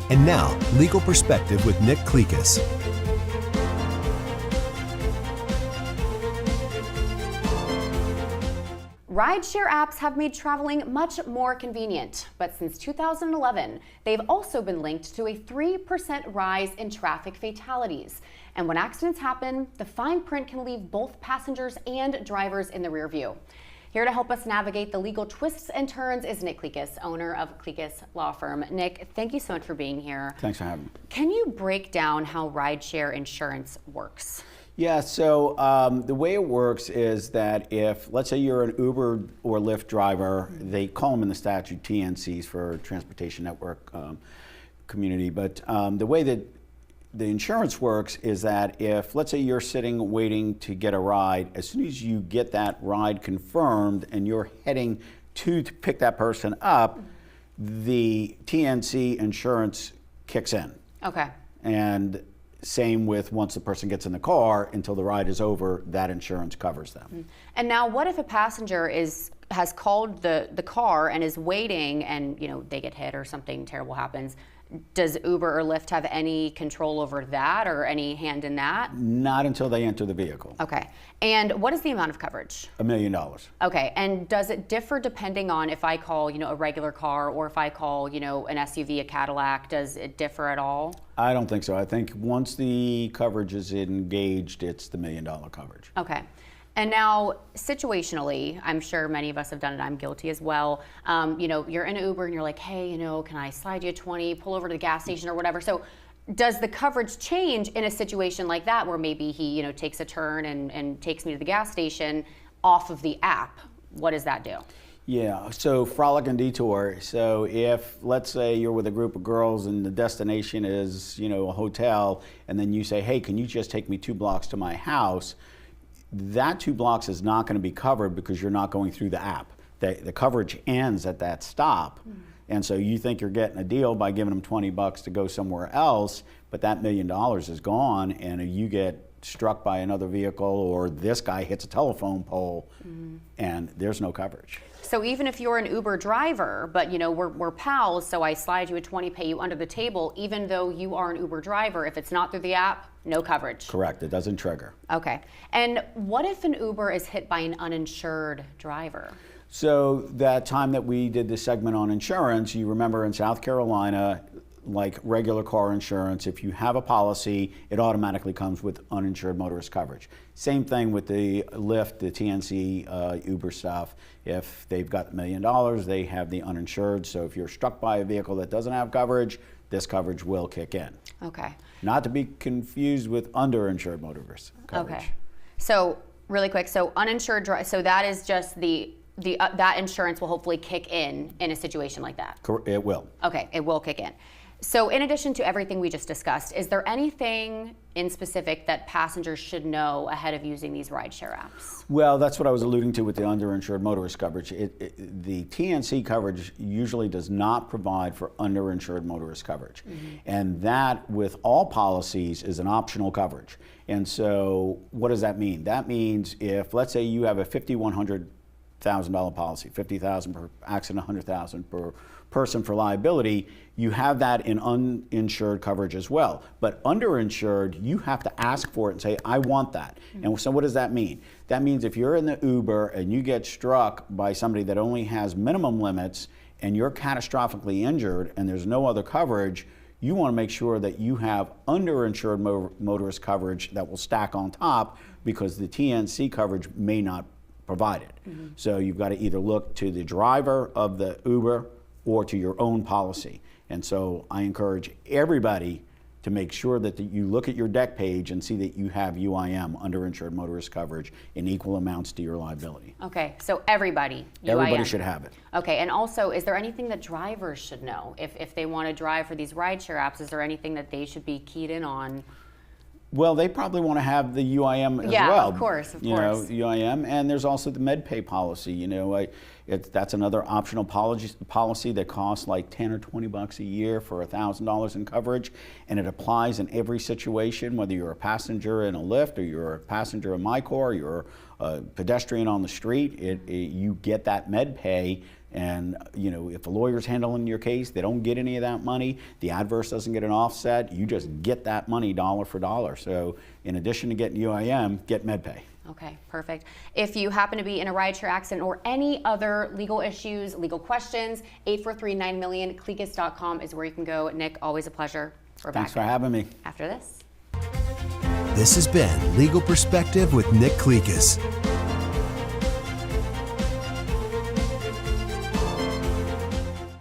And now, Legal Perspective with Nick Clekis. Rideshare apps have made traveling much more convenient, but since 2011, they've also been linked to a 3% rise in traffic fatalities. And when accidents happen, the fine print can leave both passengers and drivers in the rear view. Here to help us navigate the legal twists and turns is Nick Clekis, owner of Clekis Law Firm. Nick, thank you so much for being here. Thanks for having me. Can you break down how rideshare insurance works? Yeah, so the way it works is that if, let's say you're an Uber or Lyft driver, they call them in the statute TNCs for Transportation Network Community, but the way that the insurance works is that if, let's say you're sitting waiting to get a ride, as soon as you get that ride confirmed and you're heading to pick that person up, the TNC insurance kicks in. Okay. And same with once the person gets in the car, until the ride is over, that insurance covers them. And now what if a passenger has called the car and is waiting and they get hit or something terrible happens? Does Uber or Lyft have any control over that or any hand in that? Not until they enter the vehicle. Okay. And what is the amount of coverage? $1 million. Okay. And does it differ depending on if I call, a regular car or if I call, an SUV, a Cadillac? Does it differ at all? I don't think so. I think once the coverage is engaged, it's the $1 million coverage. Okay. And now, situationally, I'm sure many of us have done it. I'm guilty as well. You're in an Uber and you're like, hey, can I slide you a 20, pull over to the gas station or whatever. So does the coverage change in a situation like that where maybe he, takes a turn and takes me to the gas station off of the app? What does that do? Yeah, so frolic and detour. So if, let's say you're with a group of girls and the destination is, a hotel, and then you say, hey, can you just take me 2 blocks to my house? That 2 blocks is not going to be covered because you're not going through the app. The coverage ends at that stop. And so you think you're getting a deal by giving them $20 to go somewhere else, but that $1 million is gone, and you get struck by another vehicle or this guy hits a telephone pole, and there's no coverage. So even if you're an Uber driver, but we're pals, so I slide you a 20, pay you under the table, even though you are an Uber driver, if it's not through the app, no coverage. Correct, it doesn't trigger. Okay. And what if an Uber is hit by an uninsured driver? So that time that we did this segment on insurance, you remember in South Carolina, like regular car insurance, if you have a policy, it automatically comes with uninsured motorist coverage. Same thing with the Lyft, the TNC, Uber stuff. If they've got $1 million, they have the uninsured. So if you're struck by a vehicle that doesn't have coverage, this coverage will kick in. Okay. Not to be confused with underinsured motorist coverage. Okay. So really quick, so uninsured, so that is just that insurance will hopefully kick in a situation like that. It will. Okay, it will kick in. So in addition to everything we just discussed, is there anything in specific that passengers should know ahead of using these rideshare apps? Well, that's what I was alluding to with the underinsured motorist coverage. The TNC coverage usually does not provide for underinsured motorist coverage. And that, with all policies, is an optional coverage. And so what does that mean? That means if, let's say you have a $1,000 policy, $50,000 per accident, $100,000 per person for liability, you have that in uninsured coverage as well. But underinsured, you have to ask for it and say, I want that. And so what does that mean? That means if you're in the Uber and you get struck by somebody that only has minimum limits and you're catastrophically injured and there's no other coverage, you want to make sure that you have underinsured motorist coverage that will stack on top, because the TNC coverage may not provide it. So you've got to either look to the driver of the Uber or to your own policy. And so I encourage everybody to make sure that you look at your deck page and see that you have UIM, underinsured motorist coverage, in equal amounts to your liability. Okay, so everybody, UIM. Everybody should have it. Okay, and also, is there anything that drivers should know? If they want to drive for these rideshare apps, is there anything that they should be keyed in on? Well, they probably want to have the UIM as well. Yeah, of course. UIM, and there's also the MedPay policy. That's another optional policy that costs like $10 or $20 a year for $1,000 in coverage, and it applies in every situation, whether you're a passenger in a Lyft or you're a passenger in my car, you're a pedestrian on the street. You get that MedPay And if a lawyer's handling your case, they don't get any of that money. The adverse doesn't get an offset. You just get that money dollar for dollar. So in addition to getting UIM, get MedPay. Okay, perfect. If you happen to be in a rideshare accident or any other legal issues, legal questions, 843-900000000, Clekis.com is where you can go. Nick, always a pleasure. We're Thanks back for having me. after this. This has been Legal Perspective with Nick Clekis.